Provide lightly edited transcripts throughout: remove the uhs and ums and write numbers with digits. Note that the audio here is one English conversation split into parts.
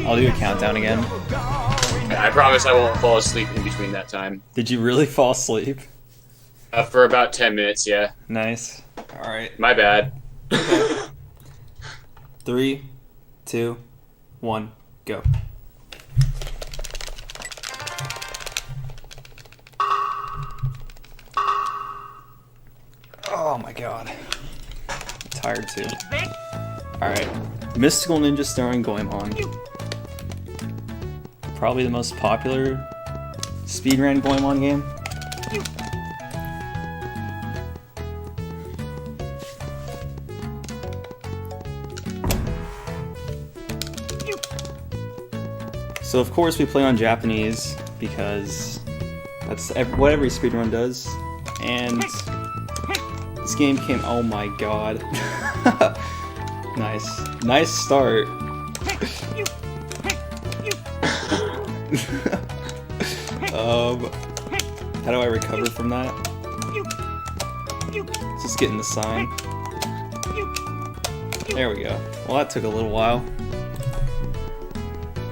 I'll do a countdown again. I promise I won't fall asleep in between that time. Did you really fall asleep? For about 10 minutes, yeah. Nice. Alright. My bad. 3, 2, 1, go. Oh my god. I'm tired too. Alright. Mystical Ninja starring Goemon. Probably the most popular speedrun Goemon game. So of course we play on Japanese because that's what every speedrun does. And this game came, oh my god. Nice start. How do I recover from that? Let's just get in the sign. There we go. Well, that took a little while.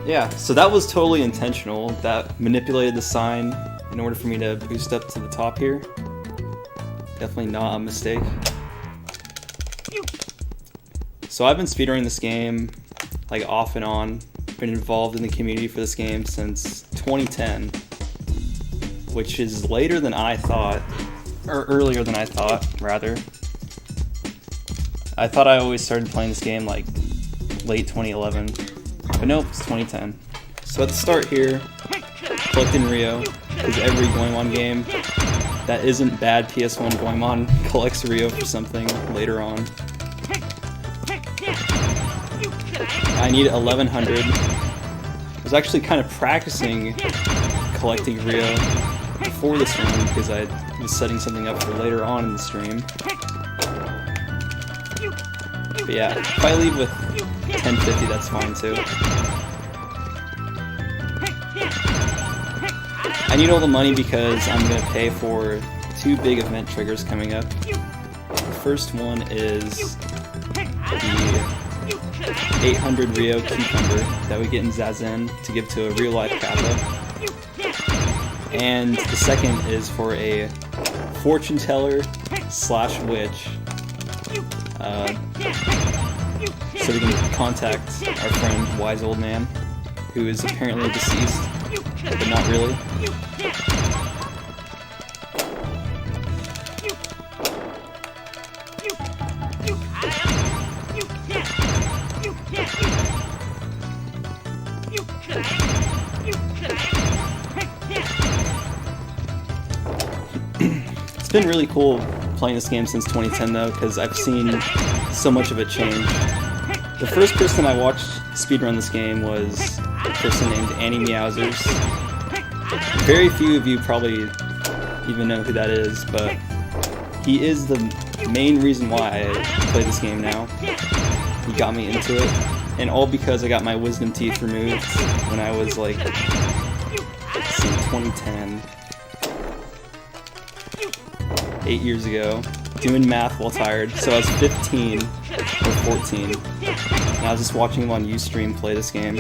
Yeah, so that was totally intentional. That manipulated the sign in order for me to boost up to the top here. Definitely not a mistake. So I've been speedrunning this game like off and on. Been involved in the community for this game since 2010, which is later than I thought, or earlier than I thought, rather. I thought I always started playing this game like late 2011, but nope, it's 2010. So at the start here, collecting Rio, because every Goemon game that isn't bad PS1 Goemon collects Rio for something later on. I need 1100. I was actually kind of practicing collecting Rio before this one because I was setting something up for later on in the stream. But yeah, if I leave with 1050, that's fine too. I need all the money because I'm going to pay for 2 big event triggers coming up. The first one is the 800 Rio Cucumber that we get in Zazen to give to a real-life Kappa. And the second is for a fortune teller slash witch. So we can contact our friend Wise Old Man, who is apparently deceased, but not really. It's been really cool playing this game since 2010 though, because I've seen so much of it change. The first person I watched speedrun this game was a person named Annie Meowsers. Very few of you probably even know who that is, but he is the main reason why I play this game now. He got me into it, and all because I got my wisdom teeth removed when I was like, let's see, 2010. 8 years ago, doing math while tired, so I was 15 or 14, and I was just watching him on Ustream play this game.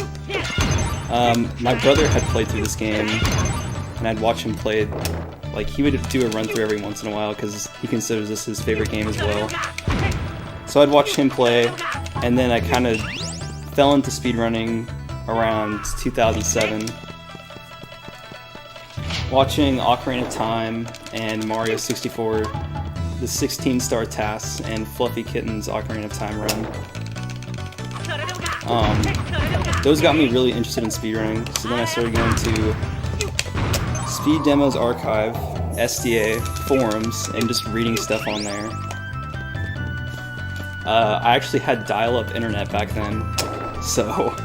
My brother had played through this game, and I'd watch him play, like he would do a run through every once in a while because he considers this his favorite game as well. So I'd watch him play, and then I kind of fell into speedrunning around 2007. Watching Ocarina of Time and Mario 64, the 16-star tasks, and Fluffy Kitten's Ocarina of Time run. Those got me really interested in speedrunning, so then I started going to Speed Demos Archive, SDA, forums, and just reading stuff on there. I actually had dial-up internet back then, so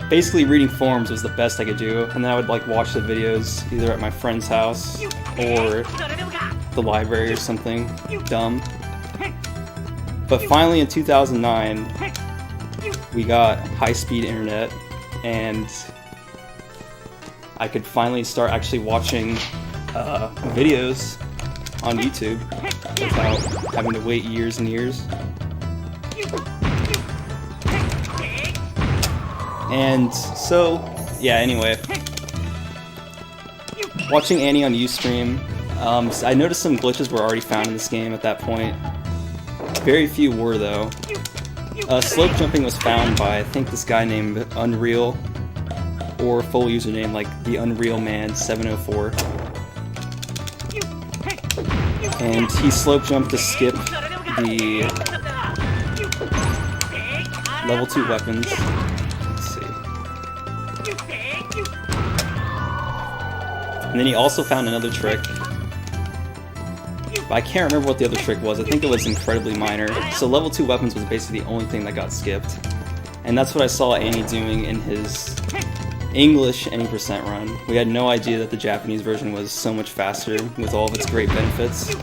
basically reading forums was the best I could do, and then I would like watch the videos either at my friend's house or the library or something dumb. But finally in 2009 we got high-speed internet, and I could finally start actually watching videos on YouTube without having to wait years and years. And so, yeah, anyway. Watching Annie on Ustream, I noticed some glitches were already found in this game at that point. Very few were, though. Slope jumping was found by, I think, this guy named Unreal, or full username like the Unreal Man 704. And he slope jumped to skip the level 2 weapons. Let's see. And then he also found another trick. But I can't remember what the other trick was. I think it was incredibly minor. So level 2 weapons was basically the only thing that got skipped. And that's what I saw Annie doing in his English any percent run. We had no idea that the Japanese version was so much faster with all of its great benefits.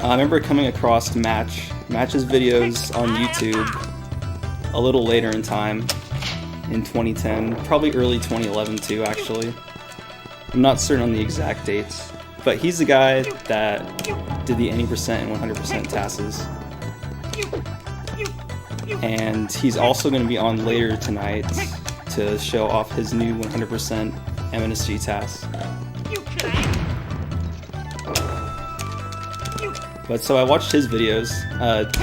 I remember coming across Match's videos on YouTube a little later in time, in 2010, probably early 2011 too, actually. I'm not certain on the exact dates, but he's the guy that did the any percent and 100% tasks. And he's also going to be on later tonight to show off his new 100% MNSG task. But so I watched his videos.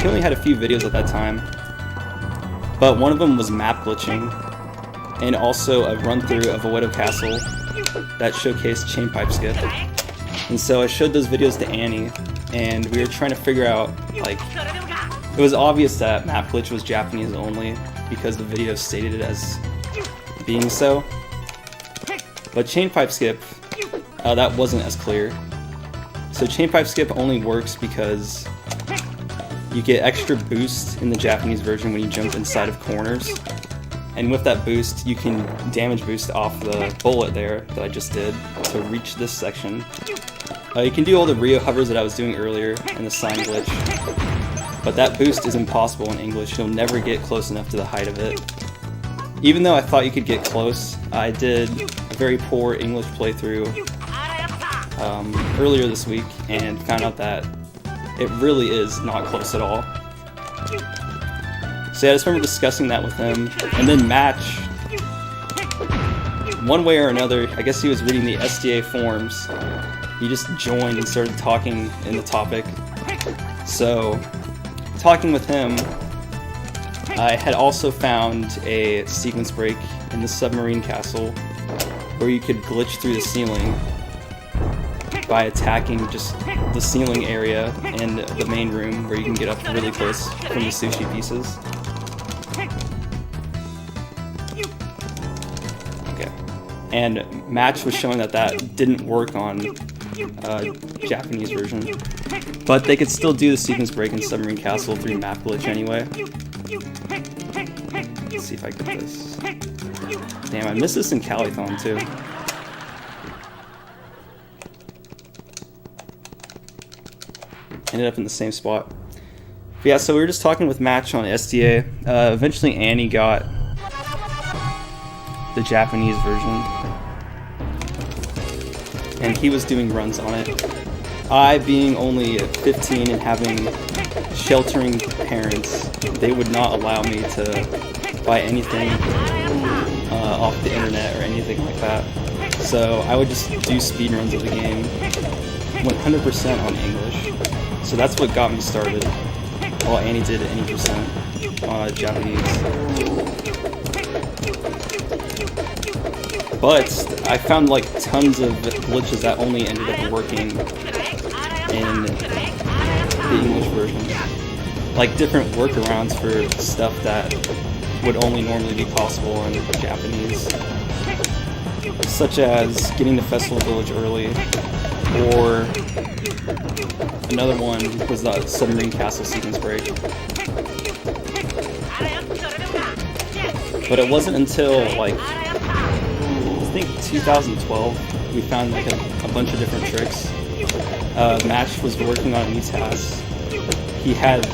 He only had a few videos at that time, but one of them was map glitching, and also a run-through of a Wedo Castle that showcased chain pipe skip. And so I showed those videos to Annie, and we were trying to figure out, like, it was obvious that map glitch was Japanese only because the video stated it as being so. But chain pipe skip, that wasn't as clear. So chain pipe skip only works because you get extra boost in the Japanese version when you jump inside of corners. And with that boost, you can damage boost off the bullet there that I just did to reach this section. You can do all the Rio hovers that I was doing earlier and the sign glitch. But that boost is impossible in English. You'll never get close enough to the height of it. Even though I thought you could get close, I did a very poor English playthrough earlier this week and found out that it really is not close at all. So yeah, I just remember discussing that with him, and then Match, one way or another, I guess he was reading the SDA forums, he just joined and started talking in the topic. So, talking with him, I had also found a sequence break in the submarine castle where you could glitch through the ceiling by attacking just the ceiling area and the main room where you can get up really close from the sushi pieces. Okay. And Match was showing that that didn't work on Japanese version, but they could still do the sequence break in Submarine Castle through map glitch anyway. Let's see if I get this. Damn, I missed this in Goemon-A-thon too. Ended up in the same spot. But yeah, so we were just talking with Match on SDA. Eventually Annie got the Japanese version, and he was doing runs on it. I, being only 15 and having sheltering parents, they would not allow me to buy anything off the internet or anything like that. So I would just do speedruns of the game 100% on English. So that's what got me started, while Annie did any percent on Japanese. But I found like tons of glitches that only ended up working in the English version. Like different workarounds for stuff that would only normally be possible in Japanese. Such as getting to Festival Village early, or another one was the Submarine Castle sequence break. But it wasn't until like, I think 2012, we found like a bunch of different tricks. Match was working on a new task. He had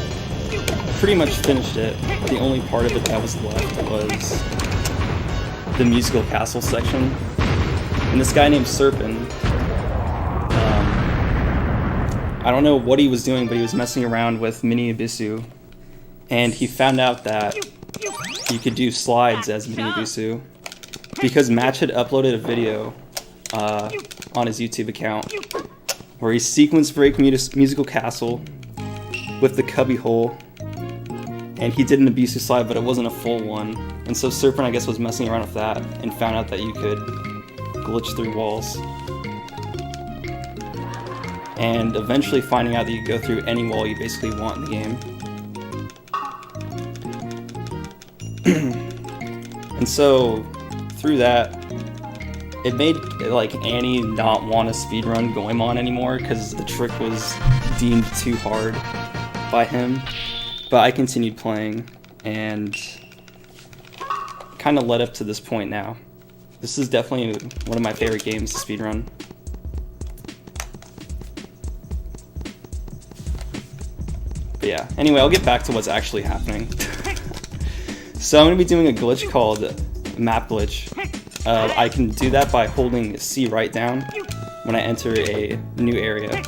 pretty much finished it. The only part of it that was left was the musical castle section. And this guy named Serpent, I don't know what he was doing, but he was messing around with Mini Abisu and he found out that you could do slides as Minibusu because Match had uploaded a video on his YouTube account where he sequence break musical castle with the cubby hole, and he did an Abusu slide, but it wasn't a full one. And so Serpent, I guess, was messing around with that and found out that you could glitch through walls. And eventually finding out that you go through any wall you basically want in the game. And so through that, it made like Annie not want to speedrun Goemon anymore because the trick was deemed too hard by him. But I continued playing and kind of led up to this point now. This is definitely one of my favorite games to speedrun. But yeah, anyway, I'll get back to what's actually happening. So I'm going to be doing a glitch called Map Glitch. I can do that by holding C right down when I enter a new area.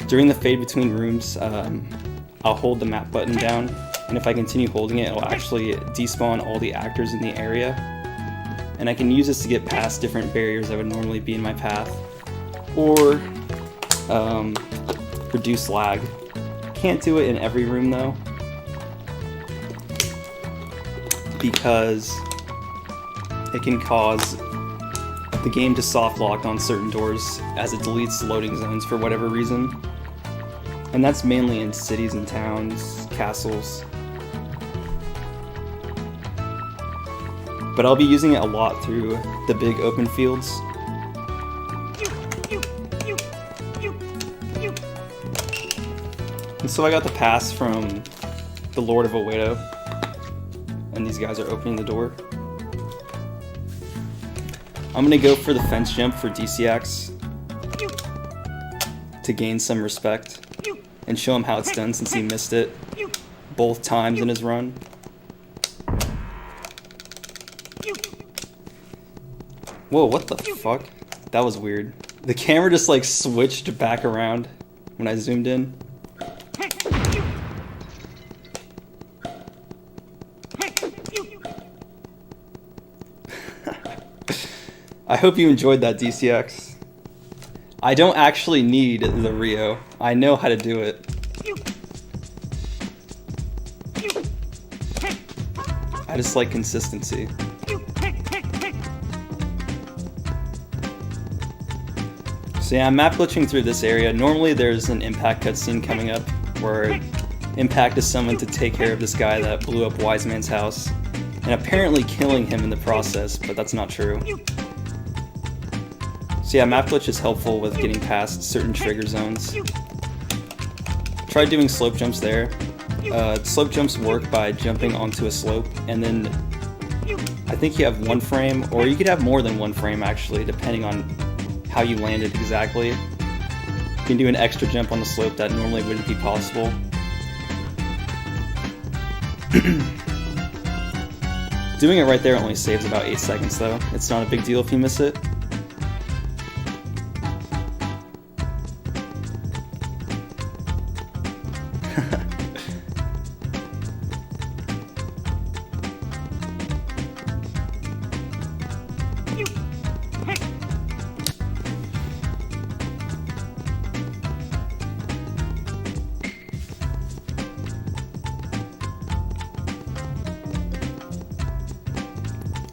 During the fade between rooms, I'll hold the map button down, and if I continue holding it, it'll actually despawn all the actors in the area. And I can use this to get past different barriers that would normally be in my path, or reduce lag. Can't do it in every room though, because it can cause the game to soft lock on certain doors as it deletes loading zones for whatever reason. And that's mainly in cities and towns, castles. But I'll be using it a lot through the big open fields. And so I got the pass from the Lord of Oedo, and these guys are opening the door. I'm gonna go for the fence jump for DCX to gain some respect and show him how it's done since he missed it both times in his run. Whoa, what the fuck? That was weird. The camera just like switched back around when I zoomed in. I hope you enjoyed that, DCX. I don't actually need the Rio. I know how to do it. I just like consistency. So yeah, I'm map glitching through this area. Normally there's an Impact cutscene coming up where Impact is summoned to take care of this guy that blew up Wise Man's house, and apparently killing him in the process, but that's not true. So yeah, map glitch is helpful with getting past certain trigger zones. Try doing slope jumps there. Slope jumps work by jumping onto a slope, and then I think you have one frame, or you could have more than one frame actually, depending on how you landed exactly. You can do an extra jump on the slope that normally wouldn't be possible. Doing it right there only saves about 8 seconds though. It's not a big deal if you miss it.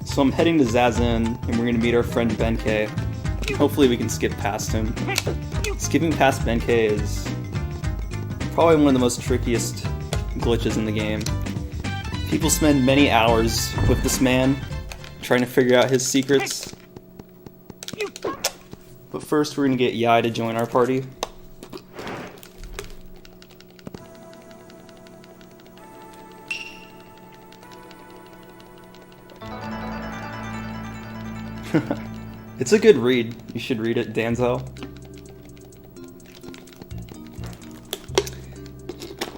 So I'm heading to Zazen, and we're going to meet our friend Benkei. Hopefully we can skip past him. Skipping past Benkei is probably one of the most trickiest glitches in the game. People spend many hours with this man, trying to figure out his secrets. But first we're going to get Yai to join our party. It's a good read. You should read it, Danzel.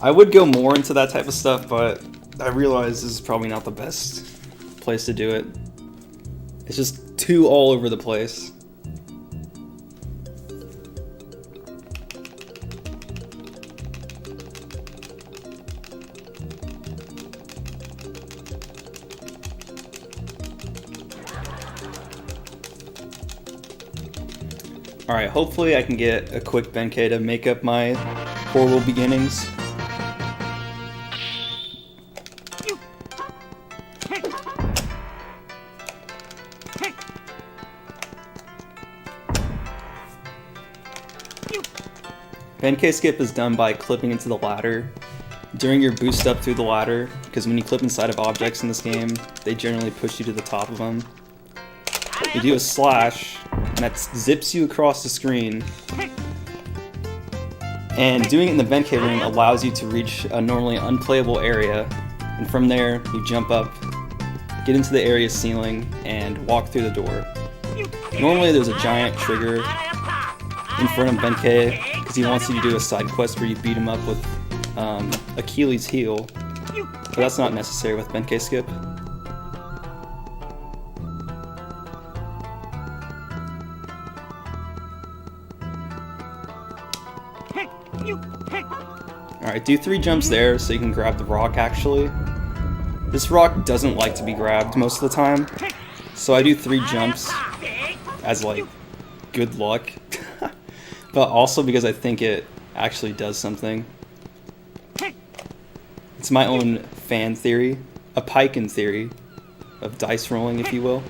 I would go more into that type of stuff, but I realize this is probably not the best place to do it. It's just too all over the place. Alright, hopefully I can get a quick Benkei to make up my horrible beginnings. Benkei skip is done by clipping into the ladder during your boost up through the ladder, because when you clip inside of objects in this game, they generally push you to the top of them. You do a slash, and that zips you across the screen. And doing it in the Benkei ring allows you to reach a normally unplayable area, and from there, you jump up, get into the area ceiling, and walk through the door. Normally there's a giant trigger in front of Benkei, because he wants you to do a side quest where you beat him up with Achilles' heel, but that's not necessary with Benkei skip. Alright, do 3 jumps there so you can grab the rock actually. This rock doesn't like to be grabbed most of the time, so I do 3 jumps as like good luck, but also because I think it actually does something. It's my own fan theory, a Piken theory of dice rolling, if you will.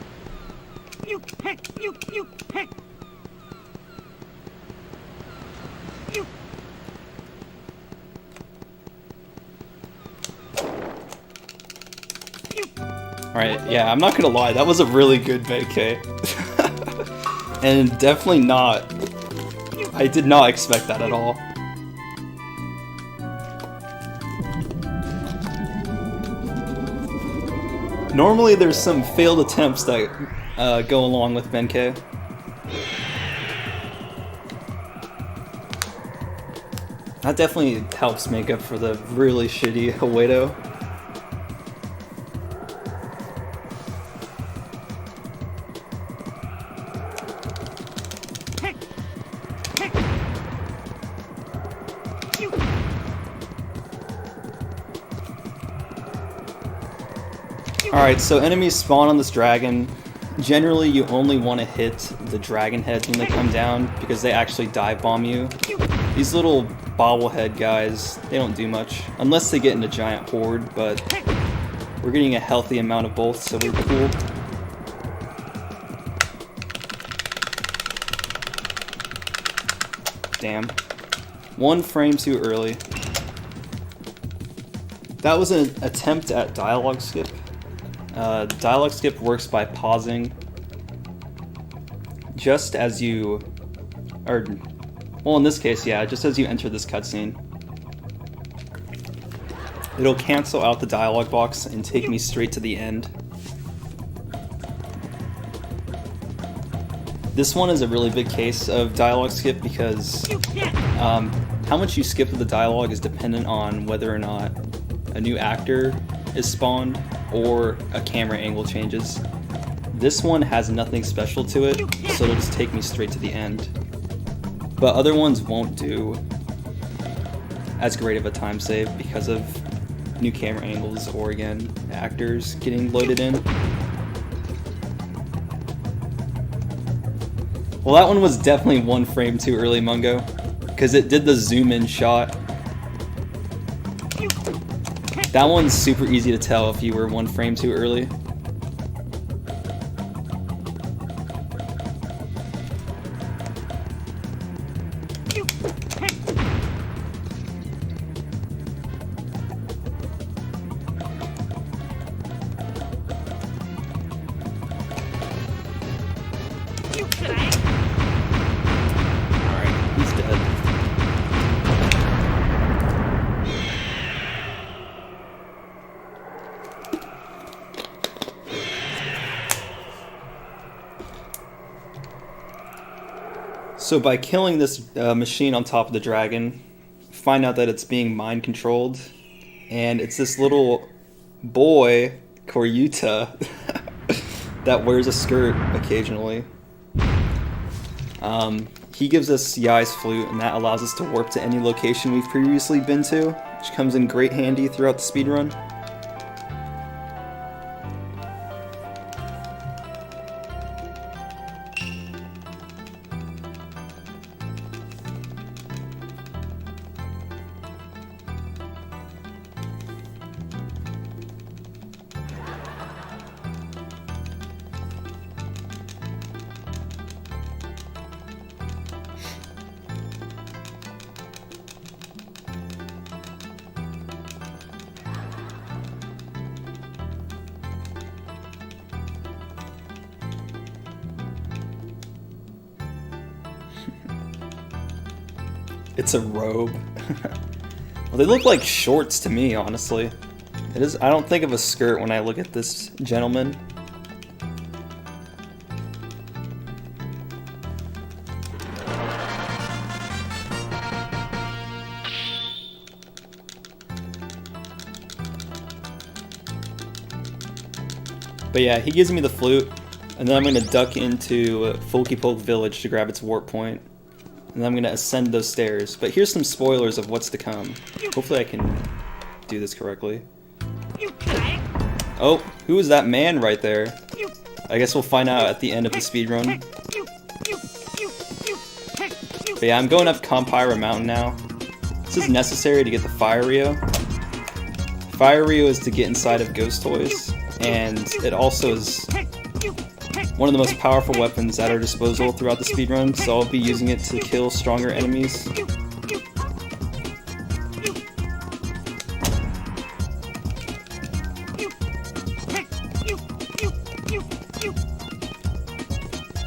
Alright, yeah, I'm not gonna lie, that was a really good Benkei. And definitely not, I did not expect that at all. Normally there's some failed attempts that go along with Benkei. That definitely helps make up for the really shitty Hawedo. Alright, so enemies spawn on this dragon. Generally, you only want to hit the dragon heads when they come down, because they actually dive bomb you. These little bobblehead guys, they don't do much, unless they get in a giant horde, but we're getting a healthy amount of both, so we're cool. Damn. 1 frame too early. That was an attempt at dialogue skip. Dialogue skip works by pausing just as you, or, well in this case, yeah, just as you enter this cutscene. It'll cancel out the dialogue box and take me straight to the end. This one is a really big case of dialogue skip because how much you skip of the dialogue is dependent on whether or not a new actor is spawned or a camera angle changes. This one has nothing special to it, so it'll just take me straight to the end. But other ones won't do as great of a time save because of new camera angles or, again, actors getting loaded in. Well, that one was definitely 1 frame too early, Mungo, because it did the zoom in shot. That one's super easy to tell if you were 1 frame too early. Alright, he's dead. So by killing this machine on top of the dragon, find out that it's being mind controlled, and it's this little boy, Koryuta, that wears a skirt occasionally. He gives us Yai's flute, and that allows us to warp to any location we've previously been to, which comes in great handy throughout the speedrun. It's a robe. Well, they look like shorts to me, honestly. It is. I don't think of a skirt when I look at this gentleman. But yeah, he gives me the flute, and then I'm going to duck into Folky Poke Village to grab its warp point. And then I'm going to ascend those stairs. But here's some spoilers of what's to come. Hopefully I can do this correctly. Oh, who is that man right there? I guess we'll find out at the end of the speedrun. But yeah, I'm going up Compyra Mountain now. This is necessary to get the Fire Rio. Fire Rio is to get inside of Ghost Toys, and it also is one of the most powerful weapons at our disposal throughout the speedrun, so I'll be using it to kill stronger enemies.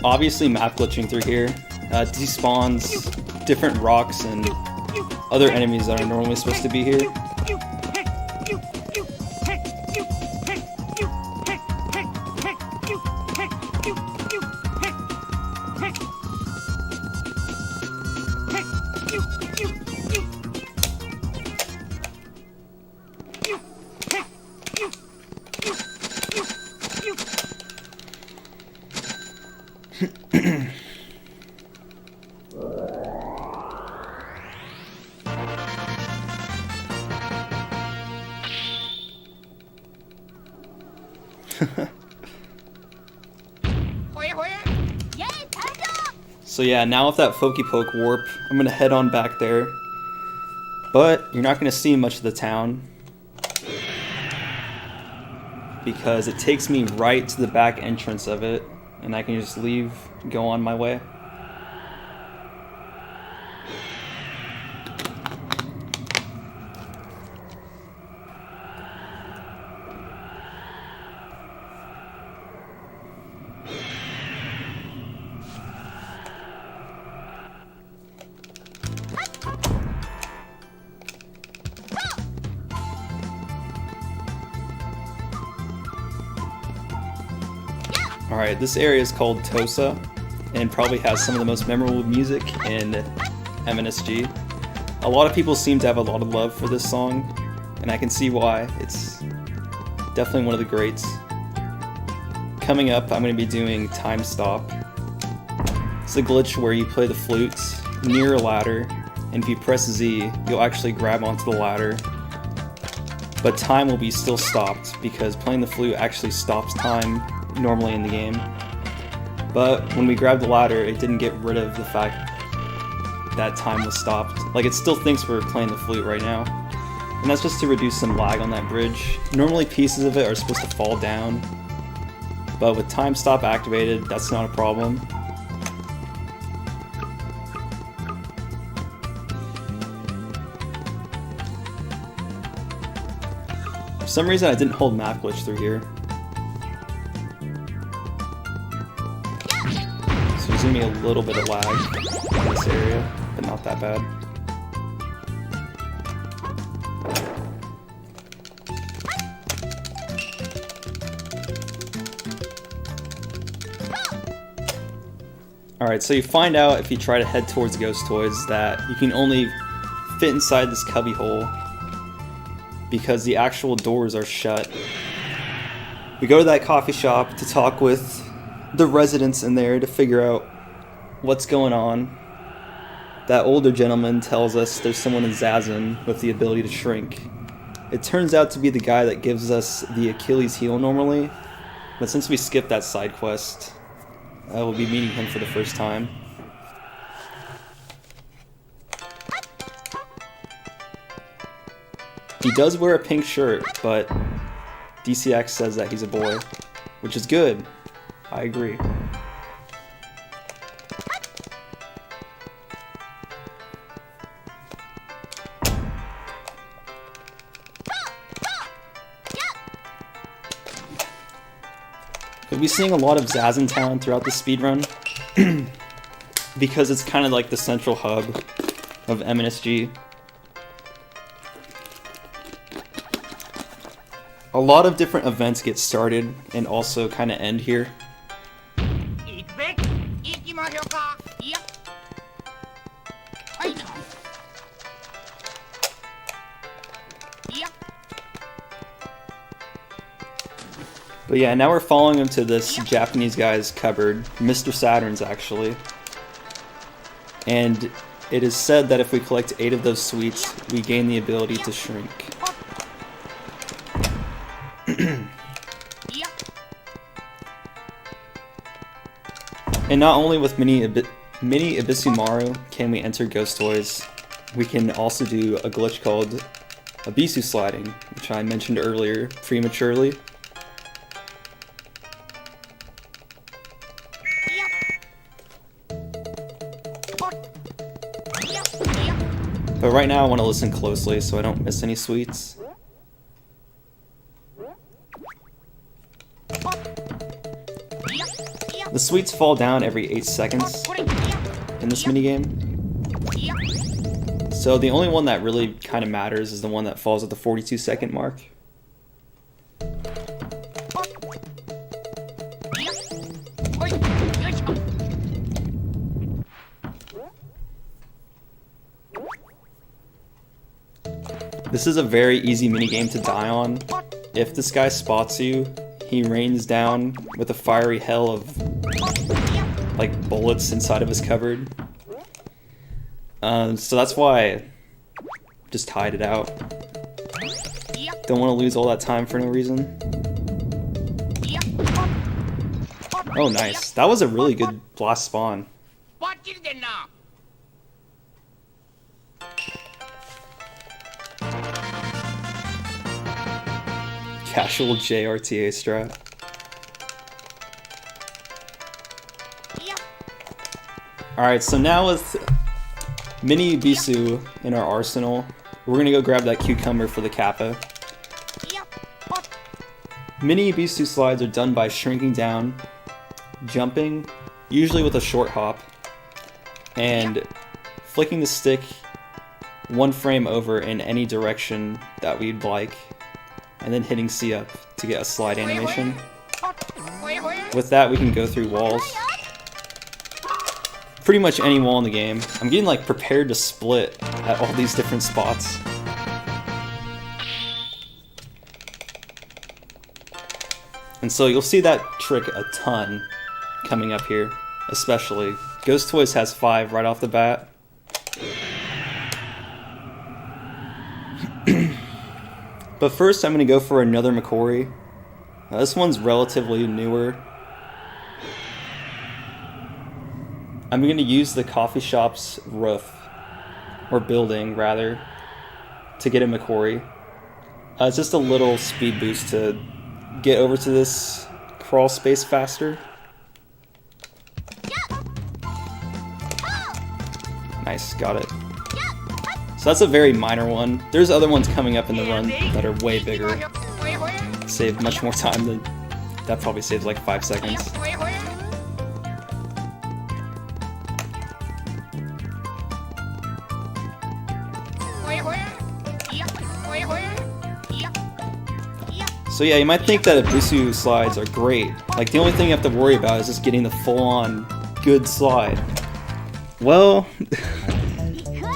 Obviously map glitching through here despawns different rocks and other enemies that are normally supposed to be here. So yeah, now with that Folky Poke warp, I'm gonna head on back there. But you're not gonna see much of the town, because it takes me right to the back entrance of it, and I can just leave, go on my way. Alright, this area is called Tosa, and probably has some of the most memorable music in MNSG. A lot of people seem to have a lot of love for this song, and I can see why. It's definitely one of the greats. Coming up, I'm going to be doing Time Stop. It's a glitch where you play the flutes near a ladder, and if you press Z, you'll actually grab onto the ladder. But time will be still stopped, because playing the flute actually stops time normally in the game. But when we grabbed the ladder, it didn't get rid of the fact that time was stopped. Like, it still thinks we're playing the flute right now. And that's just to reduce some lag on that bridge. Normally pieces of it are supposed to fall down, but with time stop activated, that's not a problem. For some reason I didn't hold map glitch through here. So there's gonna be a little bit of lag in this area, but not that bad. Alright, so you find out if you try to head towards Ghost Toys that you can only fit inside this cubby hole because the actual doors are shut. We go to that coffee shop to talk with the residents in there to figure out what's going on. That older gentleman tells us there's someone in Zazen with the ability to shrink. It turns out to be the guy that gives us the Achilles heel normally, but since we skipped that side quest, we'll be meeting him for the first time. He does wear a pink shirt, but DCX says that he's a boy, which is good. I agree. We'll be seeing a lot of Zazen Town throughout the speedrun because it's kind of like the central hub of MNSG. A lot of different events get started and also kind of end here. But yeah, now we're following him to this Japanese guy's cupboard, Mr. Saturn's actually. And it is said that if we collect 8 of those sweets, we gain the ability to shrink. And not only with Mini Abisumaru can we enter Ghost Toys, we can also do a glitch called Abisu sliding, which I mentioned earlier prematurely. But right now I want to listen closely so I don't miss any sweets. The sweets fall down every 8 seconds in this minigame. So the only one that really kind of matters is the one that falls at the 42-second mark. This is a very easy minigame to die on. If this guy spots you, he rains down with a fiery hell of like bullets inside of his cupboard. So that's why I just hide it out. Don't want to lose all that time for no reason. Oh nice, that was a really good blast spawn. Casual JRTA strat. Alright, so now with Mini Bisu in our arsenal, we're gonna go grab that cucumber for the Kappa. Mini Bisu slides are done by shrinking down, jumping, usually with a short hop, and flicking the stick 1 frame over in any direction that we'd like, and then hitting C up to get a slide animation. With that we can go through walls. Pretty much any wall in the game. I'm getting like prepared to split at all these different spots. And so you'll see that trick a ton coming up here, especially. Ghost Toys has 5 right off the bat. But first I'm going to go for another Makori. This one's relatively newer. I'm going to use the coffee shop's roof, or building rather, to get a Makori. It's just a little speed boost to get over to this crawl space faster. Nice, got it. So that's a very minor one. There's other ones coming up in the run that are way bigger. Save much more time than... That probably saves like 5 seconds. So yeah, you might think that Abisu slides are great. Like the only thing you have to worry about is just getting the full-on good slide. Well...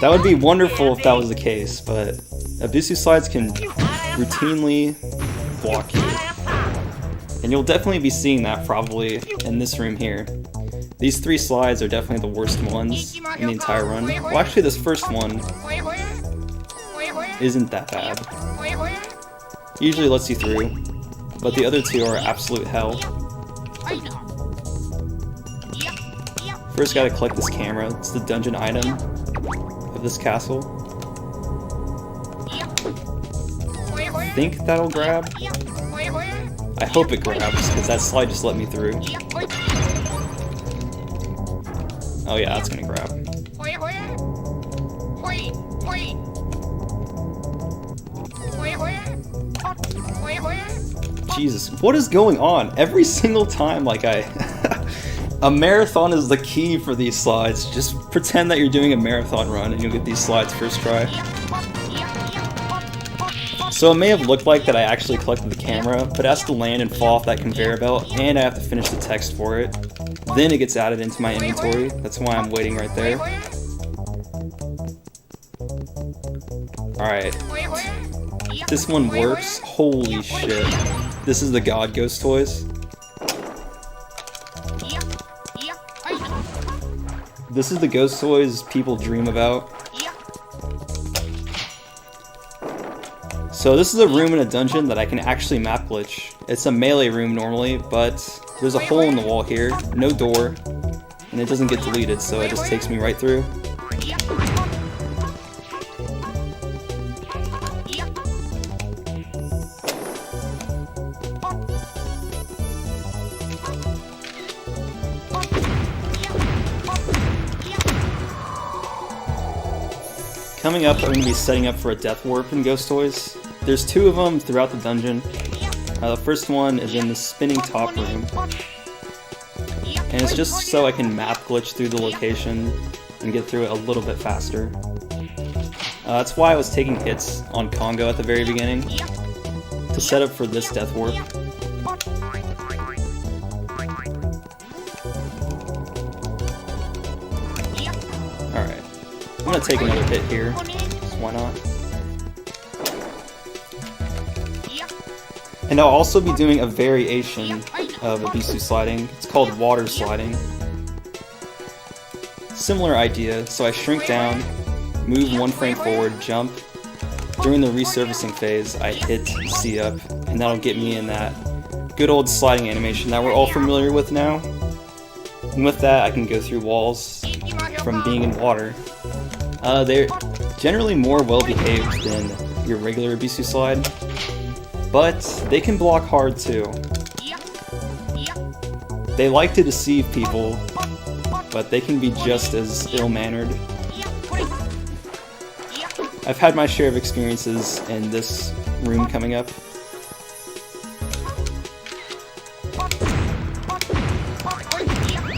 That would be wonderful if that was the case, but Abisu slides can routinely block you. And you'll definitely be seeing that probably in this room here. These 3 slides are definitely the worst ones in the entire run. Well, actually this first one isn't that bad. Usually lets you through, but the other 2 are absolute hell. First gotta collect this camera, it's the dungeon item of this castle. I think that'll grab. I hope it grabs, because that slide just let me through. Oh yeah, that's gonna grab. Jesus, what is going on? Every single time, like A marathon is the key for these slides. Just pretend that you're doing a marathon run and you'll get these slides first try. So it may have looked like that I actually collected the camera, but it has to land and fall off that conveyor belt, and I have to finish the text for it. Then it gets added into my inventory. That's why I'm waiting right there. Alright. This one works. Holy shit. This is the God Ghost toys. This is the ghost toys people dream about. So this is a room in a dungeon that I can actually map glitch. It's a melee room normally, but there's a hole in the wall here, no door, and it doesn't get deleted, so it just takes me right through. Coming up, I'm going to be setting up for a death warp in Ghost Toys. There's 2 of them throughout the dungeon. The first one is in the spinning top room. And it's just so I can map glitch through the location and get through it a little bit faster. That's why I was taking hits on Congo at the very beginning, to set up for this death warp. Alright. I'm gonna take another hit here, so why not? And I'll also be doing a variation of Abisu sliding. It's called water sliding. Similar idea, so I shrink down, move 1 frame forward, jump. During the resurfacing phase, I hit C up, and that'll get me in that good old sliding animation that we're all familiar with now. And with that, I can go through walls from being in water. They're generally more well-behaved than your regular Abisu slide, but they can block hard too. They like to deceive people, but they can be just as ill-mannered. I've had my share of experiences in this room coming up.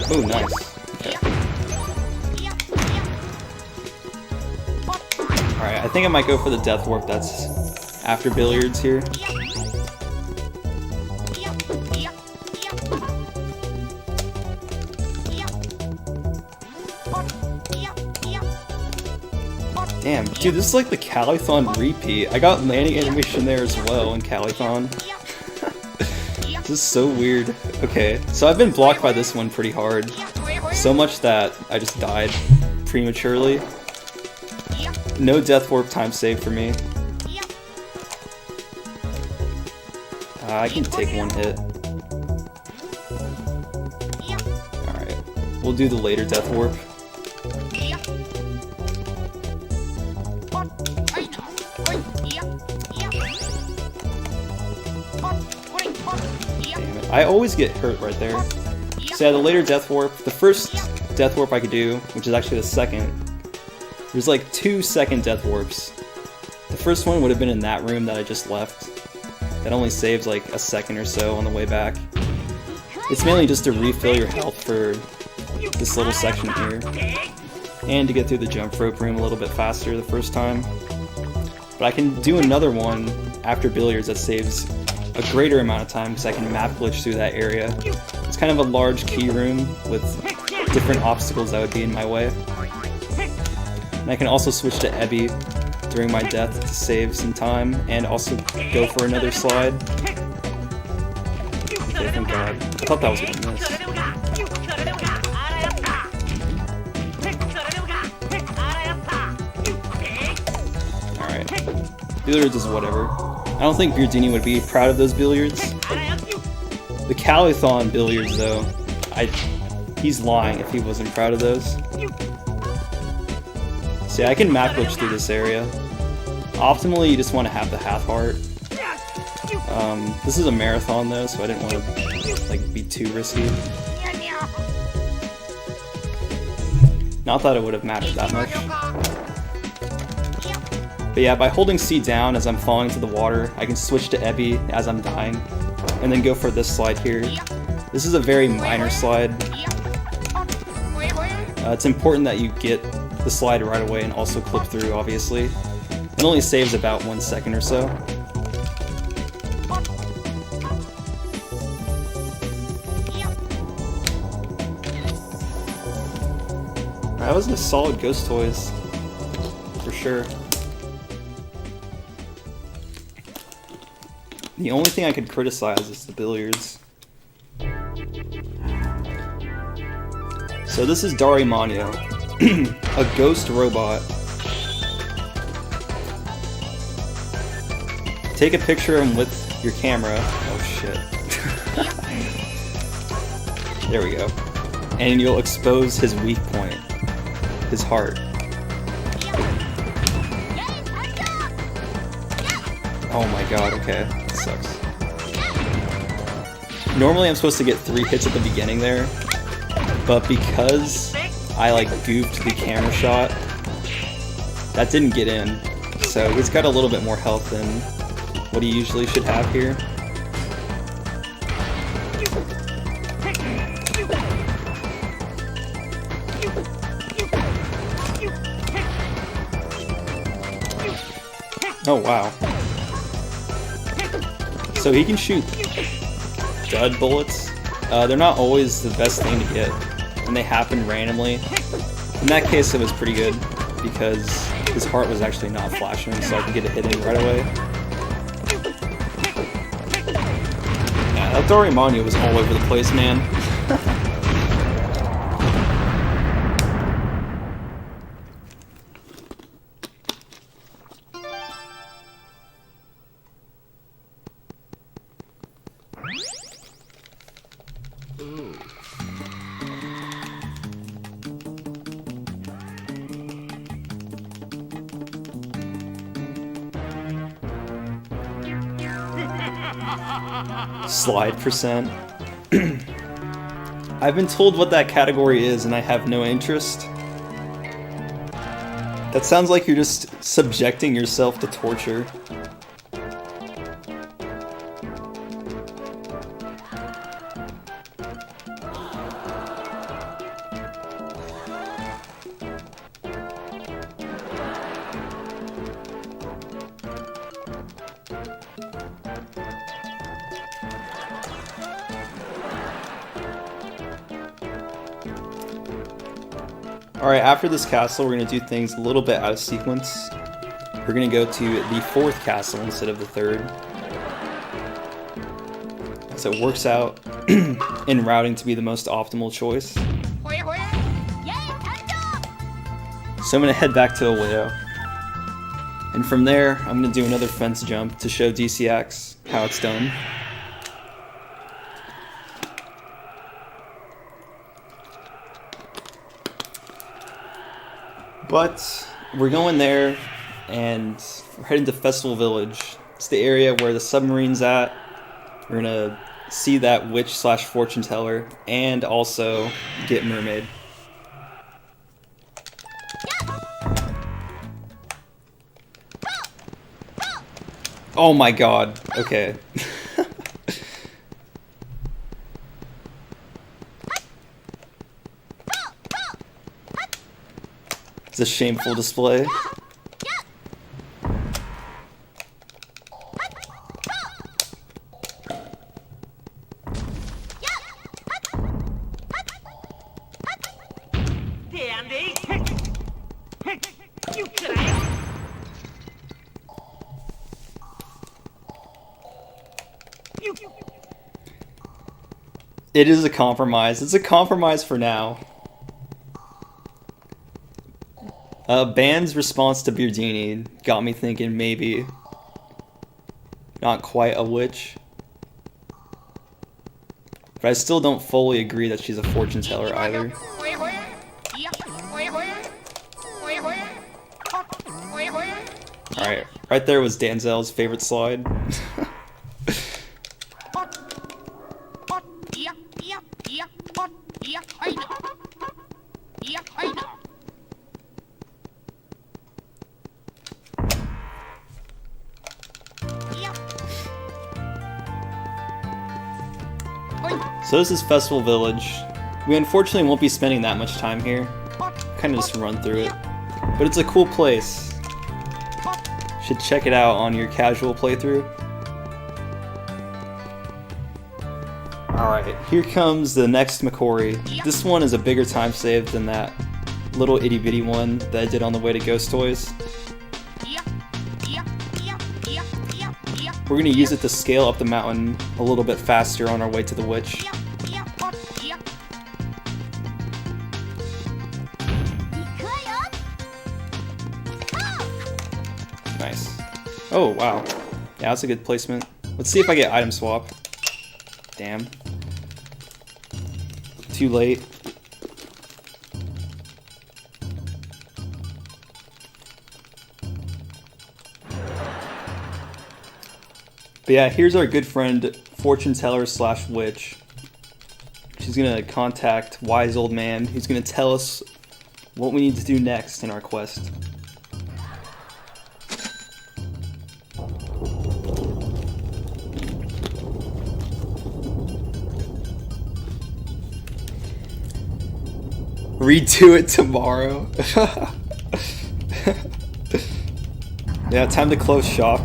Oh, nice. Okay. Alright, I think I might go for the death warp that's after billiards here. Damn, dude, this is like the Goemon-A-thon repeat. I got landing animation there as well in Goemon-A-thon. This is so weird. Okay, so I've been blocked by this one pretty hard. So much that I just died prematurely. No death warp time save for me. I can take 1 hit. Alright, we'll do the later death warp. Damn it. I always get hurt right there. So yeah, the later death warp, the first death warp I could do, which is actually the second, there's like 2 second death warps. The first one would have been in that room that I just left. That only saves like a second or so on the way back. It's mainly just to refill your health for this little section here, and to get through the jump rope room a little bit faster the first time. But I can do another one after billiards that saves a greater amount of time because I can map glitch through that area. It's kind of a large key room with different obstacles that would be in my way. And I can also switch to Ebi during my death to save some time and also go for another slide. Okay, thank God. I thought that was gonna miss. Alright. Billiards is whatever. I don't think Beardini would be proud of those billiards. The Goemon-A-thon billiards, though, he's lying if he wasn't proud of those. So yeah, I can map glitch through this area. Optimally, you just want to have the half heart. This is a marathon though, so I didn't want to like be too risky. Not that it would have mattered that much. But yeah, by holding C down as I'm falling into the water, I can switch to Ebi as I'm dying, and then go for this slide here. This is a very minor slide. It's important that you get the slide right away and also clip through, obviously. It only saves about 1 second or so. That was a solid Ghost Toys, for sure. The only thing I could criticize is the billiards. So this is Goemon-A-thon, a ghost robot. Take a picture of him with your camera. Oh shit. There we go. And you'll expose his weak point. His heart. Oh my god, okay. That sucks. Normally I'm supposed to get 3 hits at the beginning there, but because I like goofed the camera shot, that didn't get in. So he's got a little bit more health than what he usually should have here. Oh wow. So he can shoot dud bullets. They're not always the best thing to get, and they happen randomly. In that case it was pretty good, because his heart was actually not flashing, so I could get a hit in right away. Yeah, that Goemon-A-thon was all over the place, man. Slide percent. I've been told what that category is and I have no interest. That sounds like you're just subjecting yourself to torture. Alright, after this castle, we're going to do things a little bit out of sequence. We're going to go to the 4th castle instead of the 3rd. So it works out in routing to be the most optimal choice. So I'm going to head back to a widow. And from there, I'm going to do another fence jump to show DCX how it's done. But we're going there, and we're heading to Festival Village. It's the area where the submarine's at. We're gonna see that witch/fortune teller, and also get Mermaid. Oh my god, okay. It's a shameful display. It is a compromise. It's a compromise for now. Band's response to Beardini got me thinking maybe not quite a witch. But I still don't fully agree that she's a fortune teller either. Alright, right there was Danzel's favorite slide. So this is Festival Village. We unfortunately won't be spending that much time here. kind of just run through it. But it's a cool place. Should check it out on your casual playthrough. Alright, here comes the next Macquarie. This one is a bigger time save than that little itty bitty one that I did on the way to Ghost Toys. We're going to use it to scale up the mountain a little bit faster on our way to the witch. Nice. Oh, wow. Yeah, that's a good placement. Let's see if I get item swap. Damn. Too late. But yeah, here's our good friend, fortune teller / witch. She's gonna contact wise old man, who's gonna tell us what we need to do next in our quest. Redo it tomorrow. Yeah, time to close shop.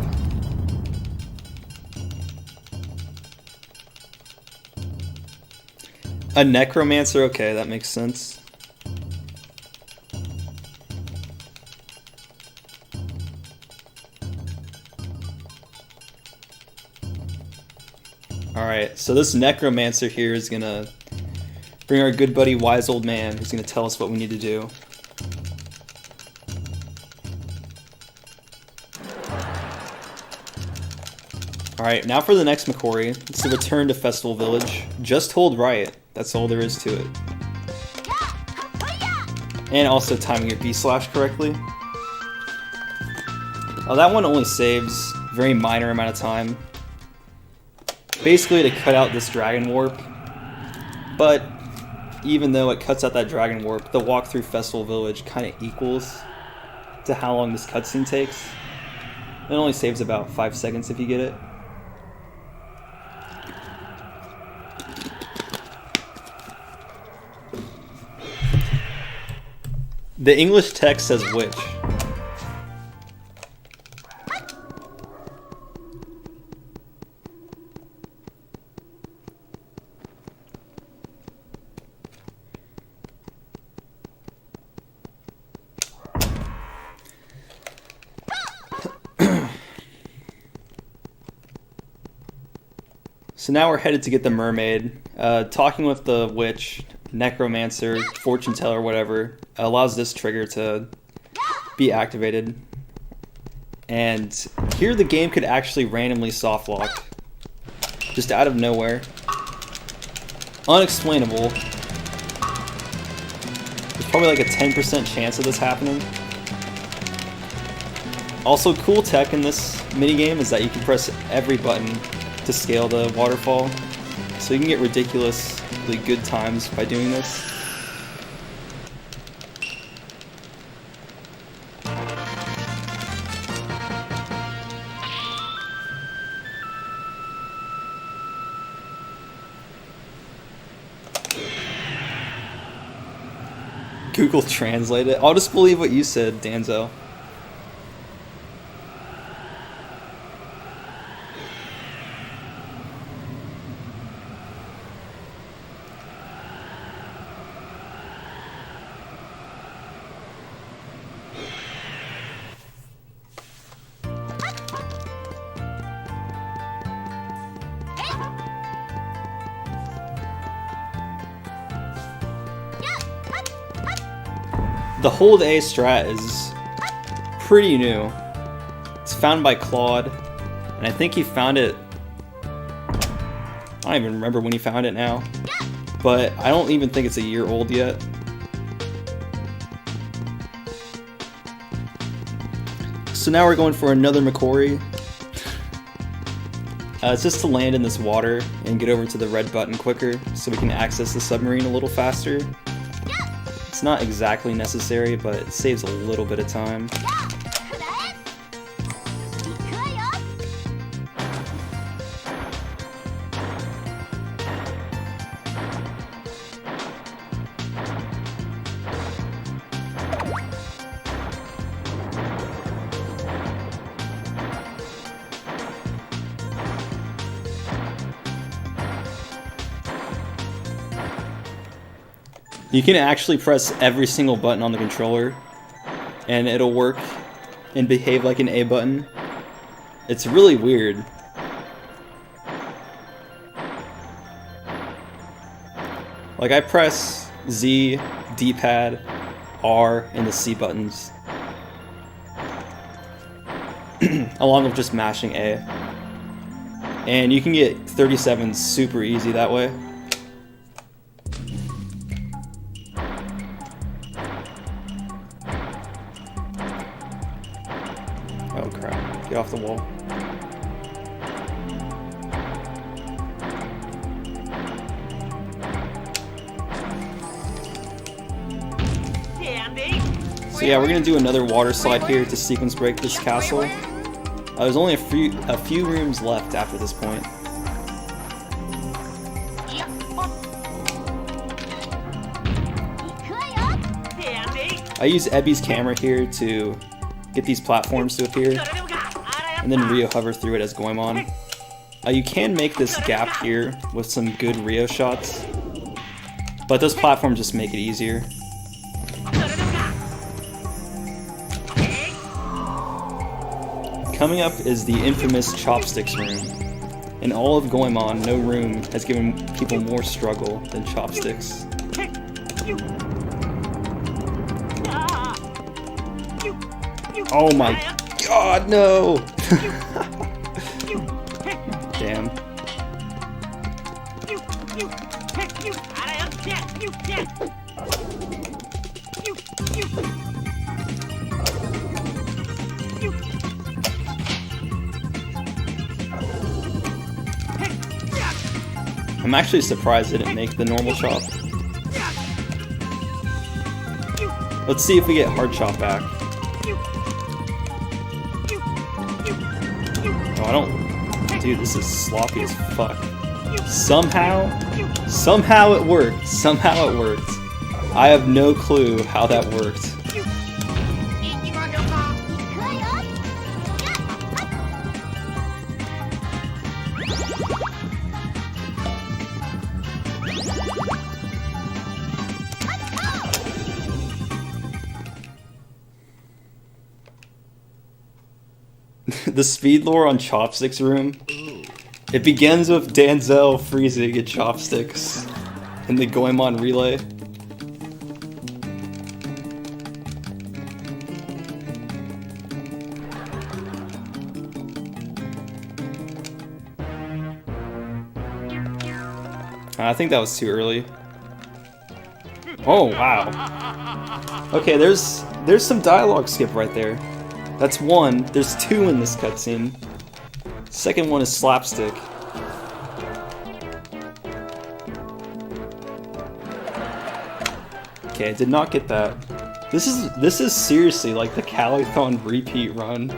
A necromancer? Okay, that makes sense. Alright, so this necromancer here is gonna bring our good buddy wise old man, who's gonna tell us what we need to do. Alright, now for the next Macquarie. It's the return to Festival Village. Just hold right. That's all there is to it. And also timing your B-slash correctly. Oh, that one only saves a very minor amount of time. Basically to cut out this dragon warp. But even though it cuts out that dragon warp, the walk through Festival Village kind of equals to how long this cutscene takes. It only saves about 5 seconds if you get it. The English text says witch. So now we're headed to get the mermaid. Talking with the witch, necromancer, fortune teller, whatever, allows this trigger to be activated. And here the game could actually randomly soft lock. Just out of nowhere. Unexplainable. There's probably like a 10% chance of this happening. Also, cool tech in this minigame is that you can press every button to scale the waterfall. So you can get ridiculously good times by doing this. Google Translate it. I'll just believe what you said, Danzo. The hold A strat is pretty new. It's found by Claude, and I think he found it... I don't even remember when he found it now, but I don't even think it's a year old yet. So now we're going for another Macquarie. It's just to land in this water and get over to the red button quicker so we can access the submarine a little faster. It's not exactly necessary, but it saves a little bit of time. You can actually press every single button on the controller and it'll work and behave like an A button. It's really weird. Like I press Z, D-pad, R, and the C buttons. Along with just mashing A. And you can get 37s super easy that way. Oh crap, get off the wall. So yeah, we're gonna do another water slide here to sequence break this castle. There's only a few rooms left after this point. I use Ebby's camera here to get these platforms to appear, and then Rio hover through it as Goemon. You can make this gap here with some good Rio shots, but those platforms just make it easier. Coming up is the infamous Chopsticks room. In all of Goemon, no room has given people more struggle than Chopsticks. Oh my god, no! Damn. I'm actually surprised it didn't make the normal chop. Let's see if we get hard chop back. Oh, I don't... Dude, this is sloppy as fuck. Somehow it worked. Somehow it worked. I have no clue how that worked. The speed lore on Chopsticks room, it begins with Danzel freezing at Chopsticks in the Goemon relay. I think that was too early. Oh wow. Okay, there's some dialogue skip right there. That's one. There's two in this cutscene. Second one is slapstick. Okay, I did not get that. This is seriously like the Goemon-A-thon repeat run.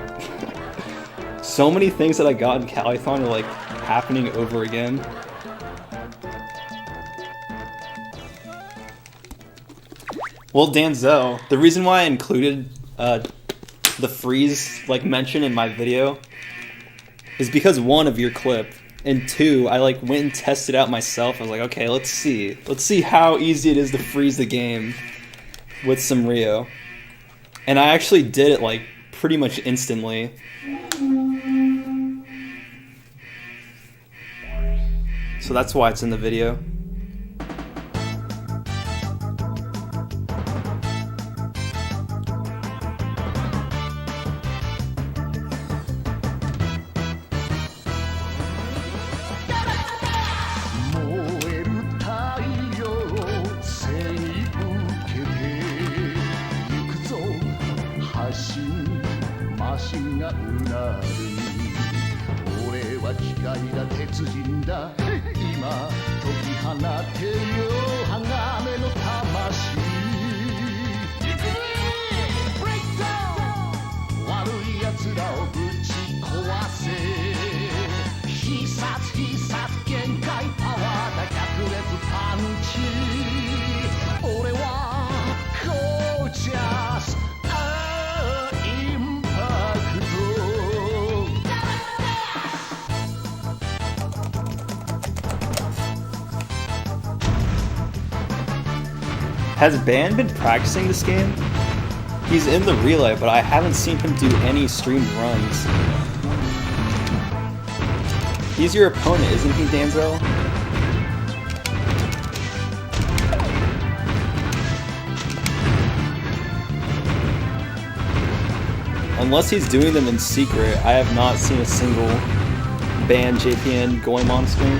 So many things that I got in Goemon-A-thon are like happening over again. Well, Danzel, the reason why I included the freeze like mention in my video is because one of your clip, and two, I like went and tested out myself. I was like, okay, let's see how easy it is to freeze the game with some Rio. And I actually did it like pretty much instantly. So that's why it's in the video. Has Ban been practicing this game? He's in the relay, but I haven't seen him do any streamed runs. He's your opponent, isn't he, Danzel? Unless he's doing them in secret, I have not seen a single Ban JPN Goemon stream.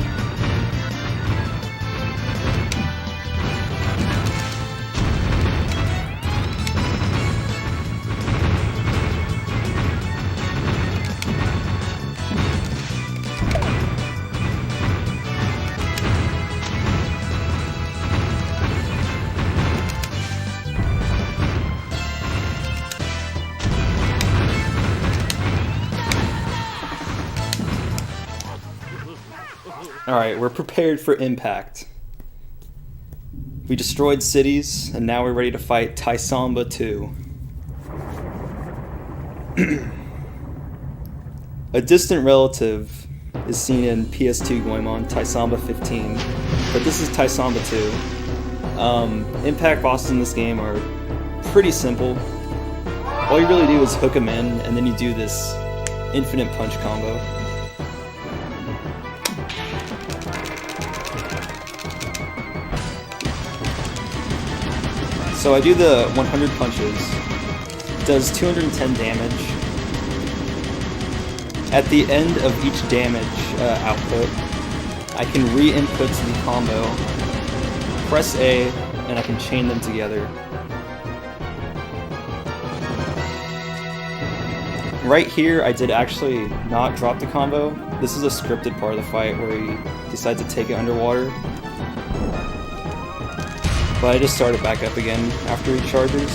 Alright, we're prepared for impact. We destroyed cities, and now we're ready to fight Taisamba 2. A distant relative is seen in PS2 Goemon, Taisamba 15, but this is Taisamba 2. Impact bosses in this game are pretty simple. All you really do is hook them in, and then you do this infinite punch combo. So I do the 100 punches, does 210 damage. At the end of each damage output, I can re-input the combo, press A, and I can chain them together. Right here, I did actually not drop the combo. This is a scripted part of the fight where he decides to take it underwater. But I just started back up again after he charges.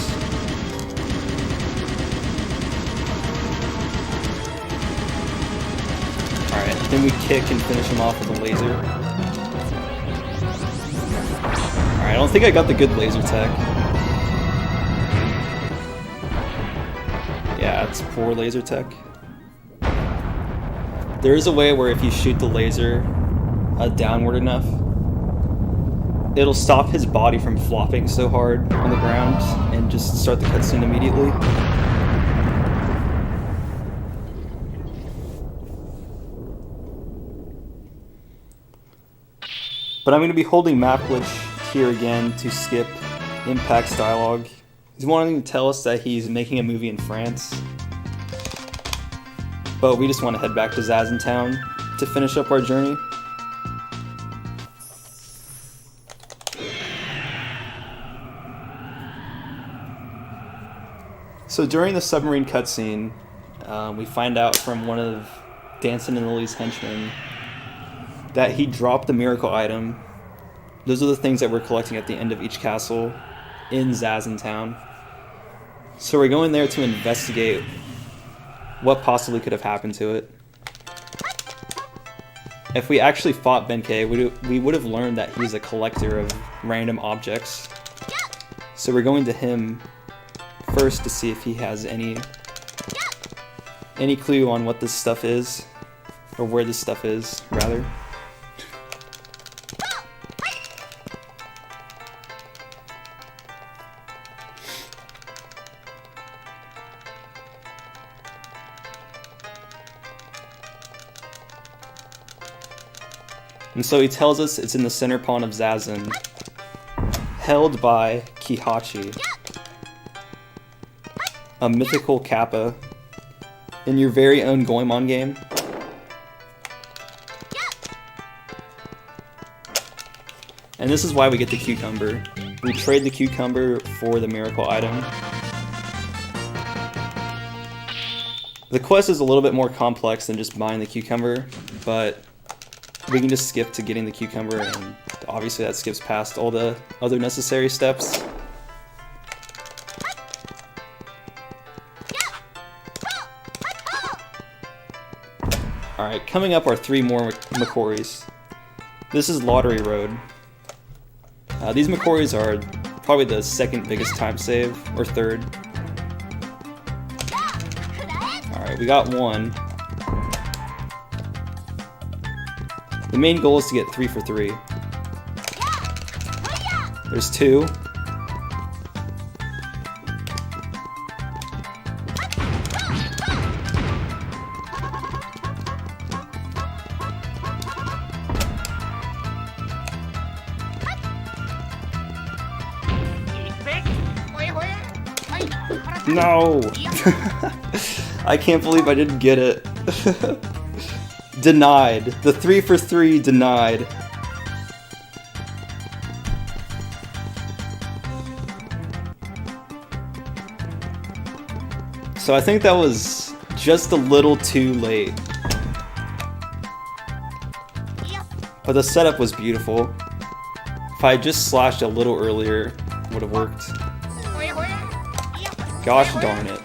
Alright, then we kick and finish him off with a laser. Alright, I don't think I got the good laser tech. Yeah, it's poor laser tech. There is a way where if you shoot the laser downward enough, it'll stop his body from flopping so hard on the ground and just start the cutscene immediately. But I'm going to be holding map glitch here again to skip Impact's dialogue. He's wanting to tell us that he's making a movie in France. But we just want to head back to Zazentown to finish up our journey. So during the submarine cutscene, we find out from one of Dancing and Lily's henchmen that he dropped the miracle item. Those are the things that we're collecting at the end of each castle in Zazentown. So we're going there to investigate what possibly could have happened to it. If we actually fought Benkei, we would have learned that he's a collector of random objects. So we're going to him first to see if he has any clue on what this stuff is, or where this stuff is, rather. And so he tells us it's in the center pawn of Zazen, held by Kihachi, a mythical kappa in your very own Goemon game. And this is why we get the cucumber. We trade the cucumber for the miracle item. The quest is a little bit more complex than just buying the cucumber, but we can just skip to getting the cucumber, and obviously that skips past all the other necessary steps. Alright, coming up are 3 more Makoris. This is Lottery Road. These Makoris are probably the second biggest time save, or third. Alright, we got 1. The main goal is to get 3 for 3. There's 2. No! I can't believe I didn't get it. Denied. The 3 for 3 denied. So I think that was just a little too late. But the setup was beautiful. If I had just slashed a little earlier, it would have worked. Gosh darn it.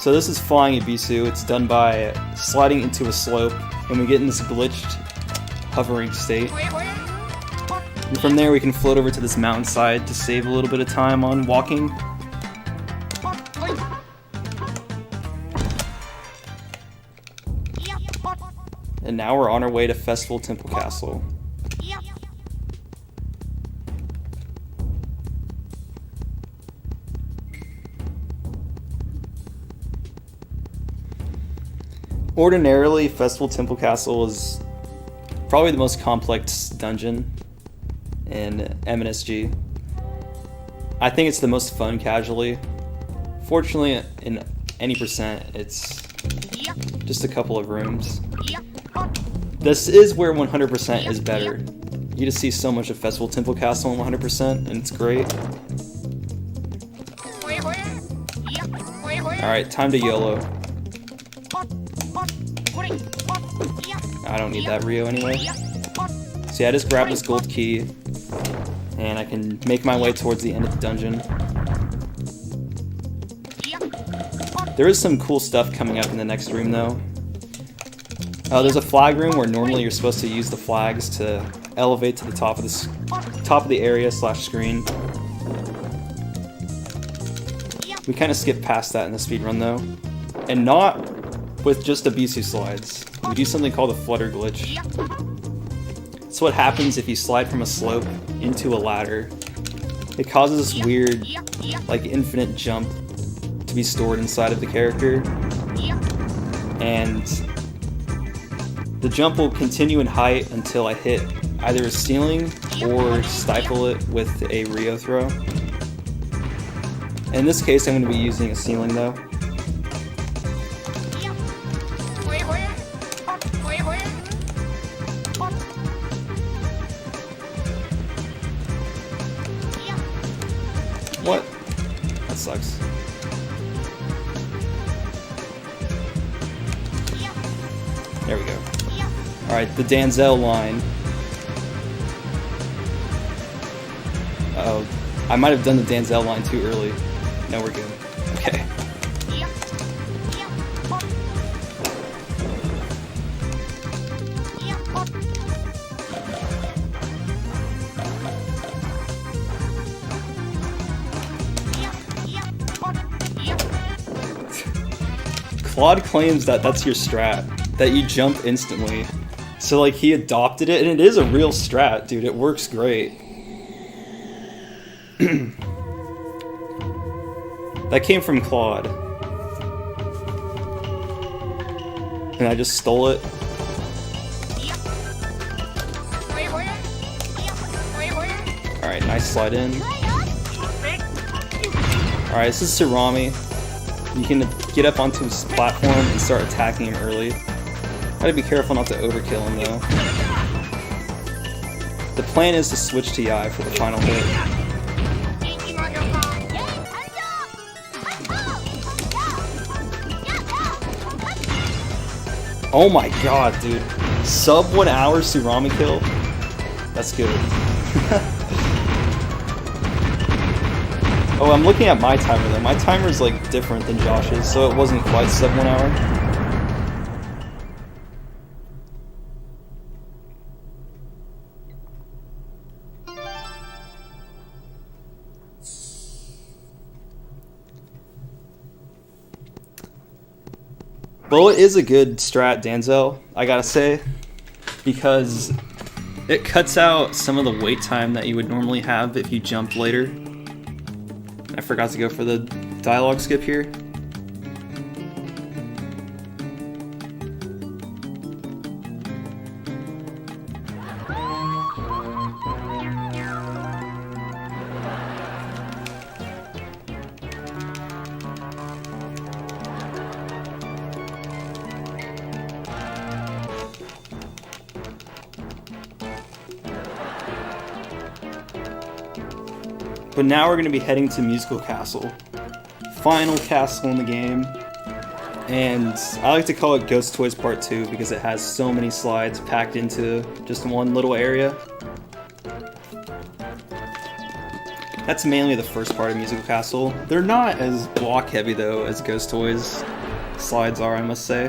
So this is flying Ibisu. It's done by sliding into a slope, and we get in this glitched hovering state. And from there we can float over to this mountainside to save a little bit of time on walking. And now we're on our way to Festival Temple Castle. Ordinarily, Festival Temple Castle is probably the most complex dungeon in MNSG. I think it's the most fun casually. Fortunately, in any percent, it's just a couple of rooms. This is where 100% is better. You just see so much of Festival Temple Castle in 100%, and it's great. Alright, time to YOLO. I don't need that Rio anyway. So yeah, I just grab this gold key, and I can make my way towards the end of the dungeon. There is some cool stuff coming up in the next room though. There's a flag room where normally you're supposed to use the flags to elevate to the top of the area / screen. We kind of skip past that in the speedrun though, and not with just the Ibisu slides. We do something called a flutter glitch. It's what happens if you slide from a slope into a ladder. It causes this weird, like, infinite jump to be stored inside of the character. And the jump will continue in height until I hit either a ceiling or stifle it with a Rio throw. In this case, I'm going to be using a ceiling though. What? That sucks. There we go. Alright, the Danzel line. Uh-oh. I might have done the Danzel line too early. No, we're good. Okay. Claude claims that that's your strat, that you jump instantly. So like he adopted it, and it is a real strat, dude. It works great. That came from Claude. And I just stole it. Alright, nice slide in. Alright, this is Surami. You can get up onto his platform and start attacking him early. Gotta be careful not to overkill him though. The plan is to switch to Yai for the final hit. Oh my god, dude. Sub 1 hour Surami kill? That's good. Oh, I'm looking at my timer though. My timer's like different than Josh's, so it wasn't quite sub 1 hour. Well, it is a good strat, Danzel, I gotta say, because it cuts out some of the wait time that you would normally have if you jumped later. I forgot to go for the dialogue skip here. But now we're going to be heading to Musical Castle. Final castle in the game. And I like to call it Ghost Toys Part 2 because it has so many slides packed into just one little area. That's mainly the first part of Musical Castle. They're not as block heavy though as Ghost Toys slides are, I must say.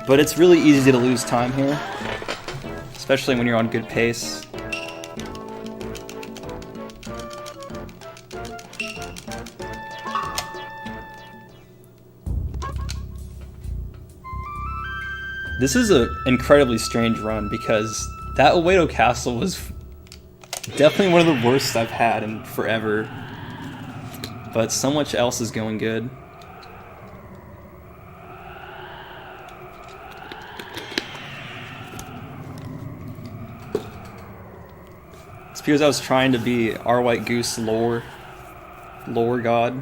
But it's really easy to lose time here, especially when you're on good pace. This is an incredibly strange run because that Oedo Castle was definitely one of the worst I've had in forever. But so much else is going good. It's because I was trying to be our White Goose lore god.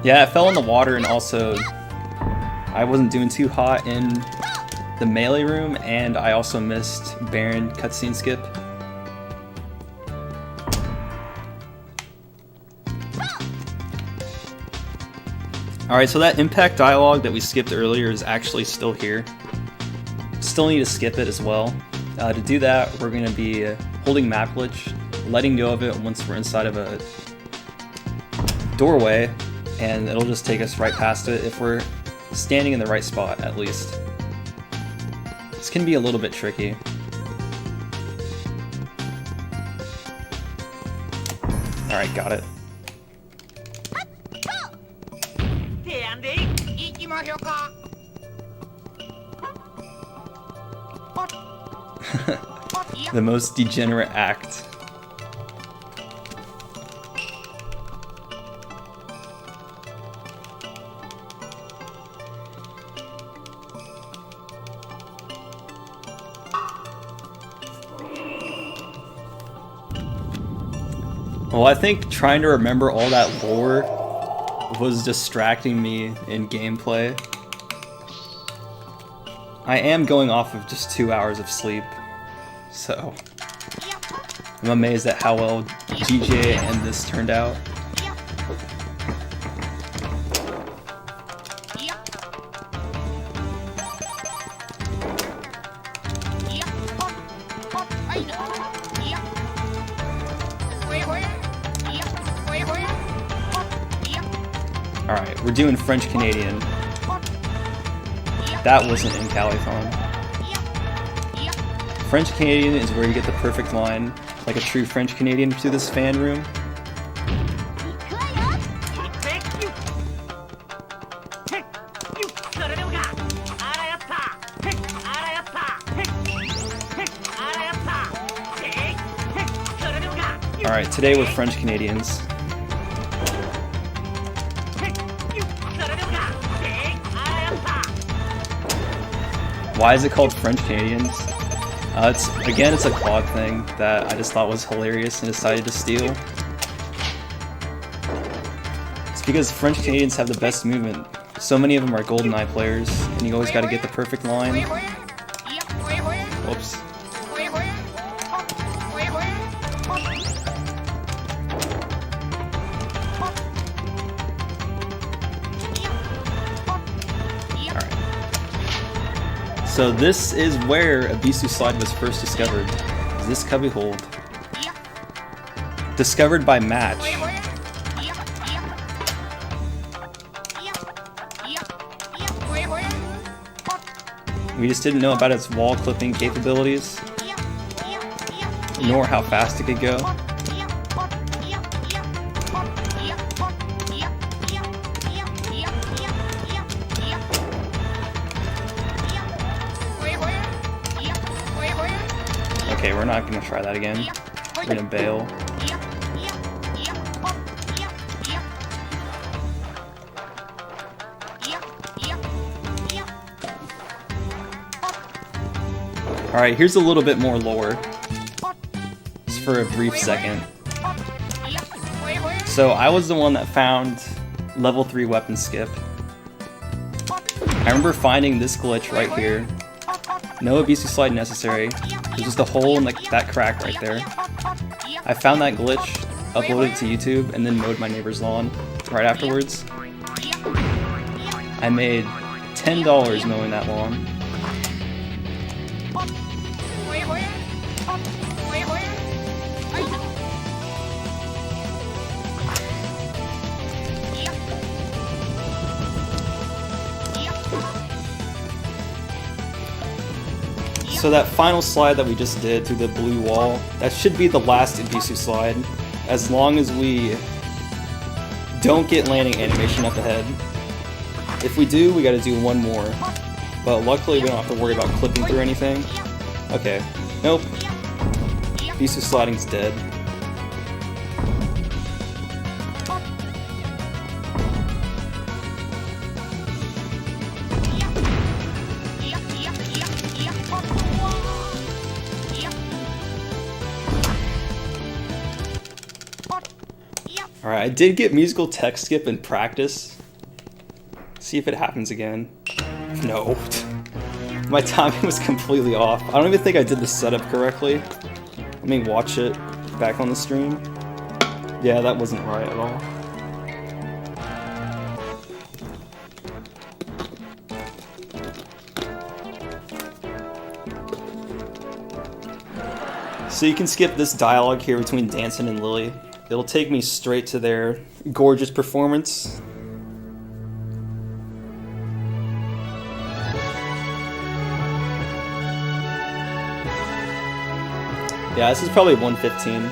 Yeah, I fell in the water, and also I wasn't doing too hot in the melee room, and I also missed Baron cutscene skip. Alright, so that impact dialogue that we skipped earlier is actually still here. Still need to skip it as well. To do that, we're going to be holding map glitch, letting go of it once we're inside of a doorway, and it'll just take us right past it if we're standing in the right spot, at least. This can be a little bit tricky. Alright, got it. The most degenerate act. Well, I think trying to remember all that lore was distracting me in gameplay. I am going off of just 2 hours of sleep, so I'm amazed at how well GJ and this turned out. Alright, we're doing French Canadian. That wasn't in Goemon-A-thon. French Canadian is where you get the perfect line, like a true French Canadian, to this fan room. Alright, today with French Canadians. Why is it called French Canadians? It's a quad thing that I just thought was hilarious and decided to steal. It's because French Canadians have the best movement. So many of them are GoldenEye players, and you always gotta get the perfect line. Whoops. So this is where a Bisu slide was first discovered. This cubby hold. Discovered by match. We just didn't know about its wall clipping capabilities, nor how fast it could go. Okay, we're not gonna try that again. We're gonna bail. Alright, here's a little bit more lore. Just for a brief second. So I was the one that found level 3 weapon skip. I remember finding this glitch right here. No abusive slide necessary. There's just a hole in that crack right there. I found that glitch, uploaded it to YouTube, and then mowed my neighbor's lawn right afterwards. I made $10 mowing that lawn. So that final slide that we just did through the blue wall, that should be the last Ibisu slide, as long as we don't get landing animation up ahead. If we do, we gotta do one more. But luckily we don't have to worry about clipping through anything. Okay, nope. Ibisu sliding's dead. Alright, I did get musical text skip in practice. See if it happens again. No. My timing was completely off. I don't even think I did the setup correctly. Let me watch it back on the stream. Yeah, that wasn't right at all. So you can skip this dialogue here between Danson and Lily. It'll take me straight to their gorgeous performance. Yeah, this is probably 115.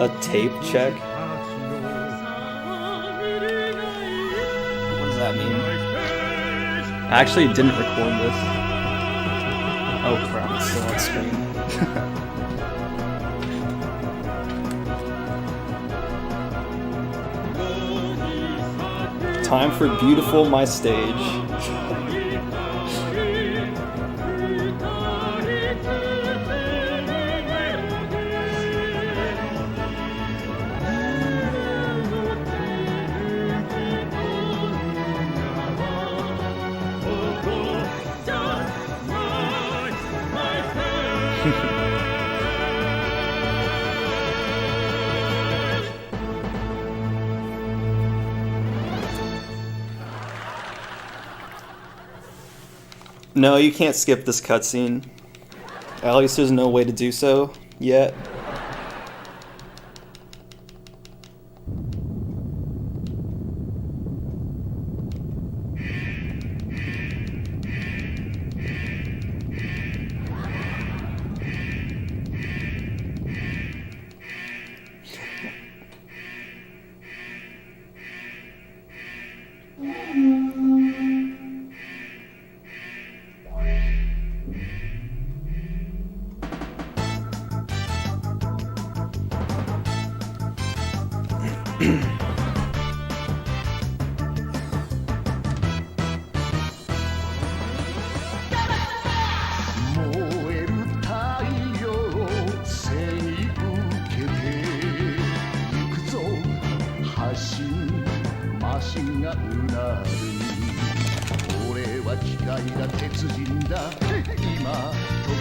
A tape check? What does that mean? I actually didn't record this. Oh crap, it's still on screen. Time for Beautiful My Stage. No, you can't skip this cutscene. At least there's no way to do so yet.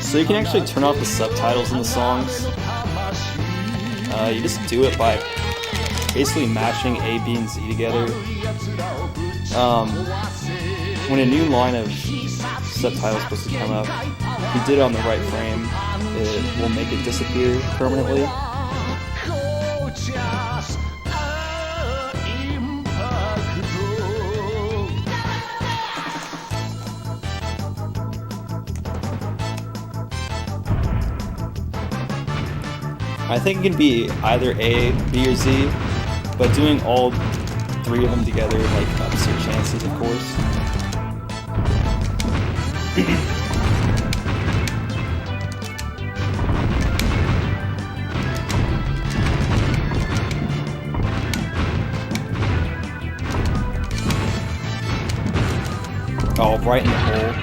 So you can actually turn off the subtitles in the songs. You just do it by basically mashing A, B, and Z together. When a new line of subtitles is supposed to come up, if you did it on the right frame, it will make it disappear permanently. I think it can be either A, B, or Z, but doing all three of them together like ups your chances, of course. Oh, right in the hole.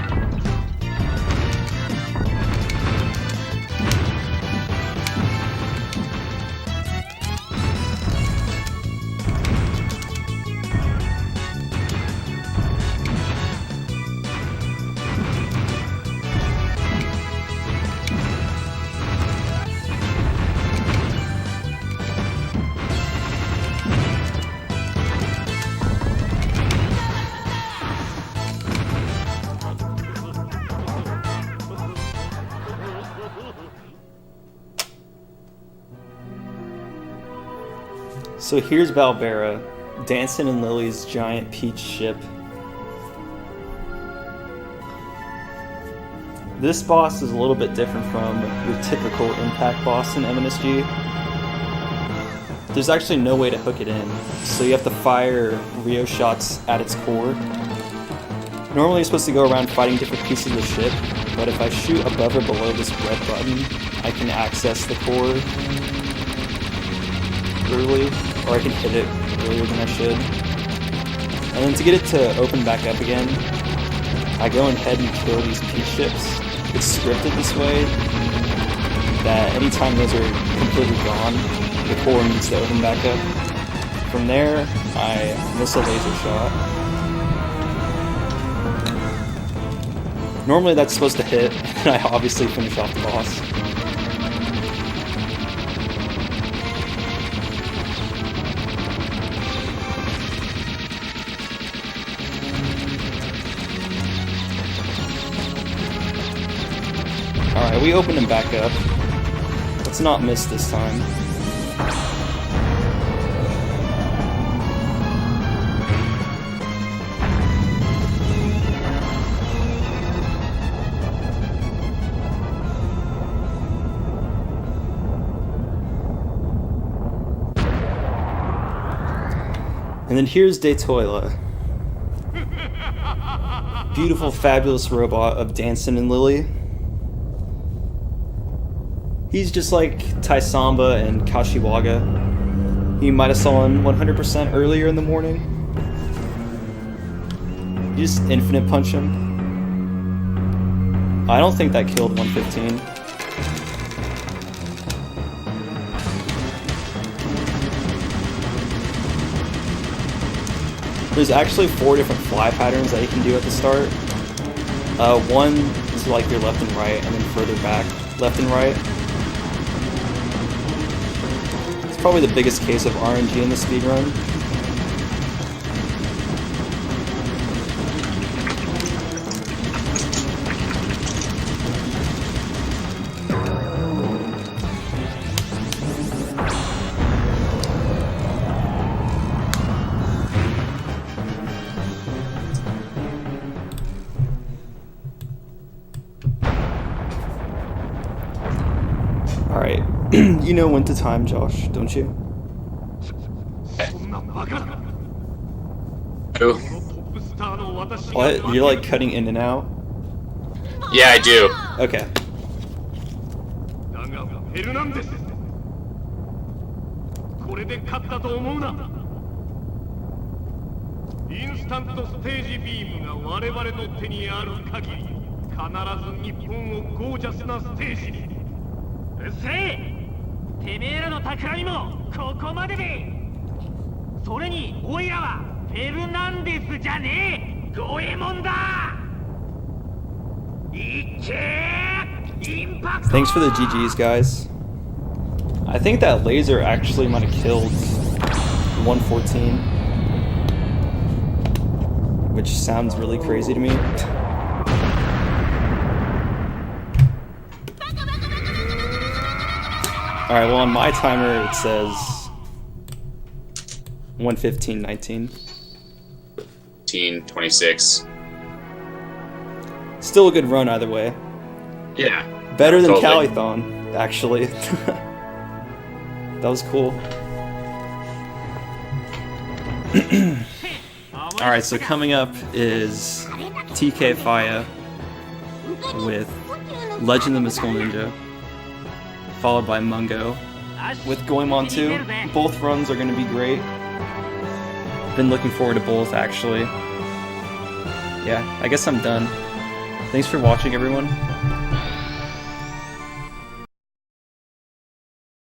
So here's Balbera, Dancing in Lily's giant peach ship. This boss is a little bit different from your typical impact boss in MNSG. There's actually no way to hook it in, so you have to fire Rio shots at its core. Normally you're supposed to go around fighting different pieces of the ship, but if I shoot above or below this red button, I can access the core early, or I can hit it earlier than I should. And then to get it to open back up again, I go ahead and kill these peach ships. It's scripted this way that anytime those are completely gone, the core needs to open back up. From there, I miss a laser shot. Normally that's supposed to hit, and I obviously finish off the boss. Alright, we opened him back up. Let's not miss this time. And then here's Daytoila. Beautiful, fabulous robot of Dancing in Lily. He's just like Taisamba and Kashiwaga. You might have saw him 100% earlier in the morning. You just infinite punch him. I don't think that killed 115. There's actually 4 different fly patterns that you can do at the start. One to like your left and right, and then further back, left and right. It's probably the biggest case of RNG in the speedrun. Alright, you know when to time, Josh, don't you? Who? What? You're like cutting in and out? Yeah, I do. Okay. Thanks for the GGs, guys. I think that laser actually might have killed 114, which sounds really crazy to me. Alright, well on my timer it says 1:15:19. 26. Still a good run either way. Yeah. Better than Totally. Goemon-A-thon, actually. That was cool. Alright, so coming up is TK Faya with Legend of the Mystical Ninja, followed by Mungo with Goemon-A-thon. Both runs are going to be great. Been looking forward to both, actually. Yeah, I guess I'm done. Thanks for watching, everyone.